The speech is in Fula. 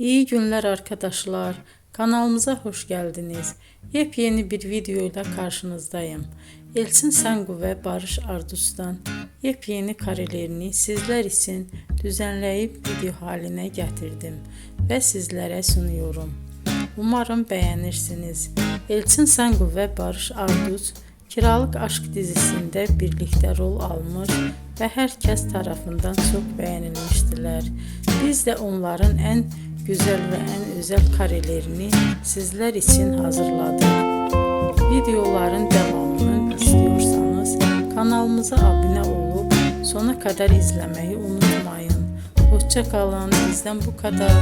İyi günler arkadaşlar. Kanalımıza hoş geldiniz. Yepyeni bir video ile karşınızdayım. Elçin Sangu ve Barış Ardus'tan yepyeni karelerini sizler için düzenleyip video haline getirdim ve sizlere sunuyorum. Umarım beğenirsiniz. Elçin Sangu ve Barış Ardus Kiralık Aşk dizisinde birlikte rol almış ve herkes tarafından çok beğenilmiştiler. Biz de onların en güzel ve en özel karelerini sizler için hazırladık. Videoların devamını istiyorsanız kanalımıza abone olup sona kadar izlemeyi unutmayın. Hoşça kalın. Bizden bu kadar.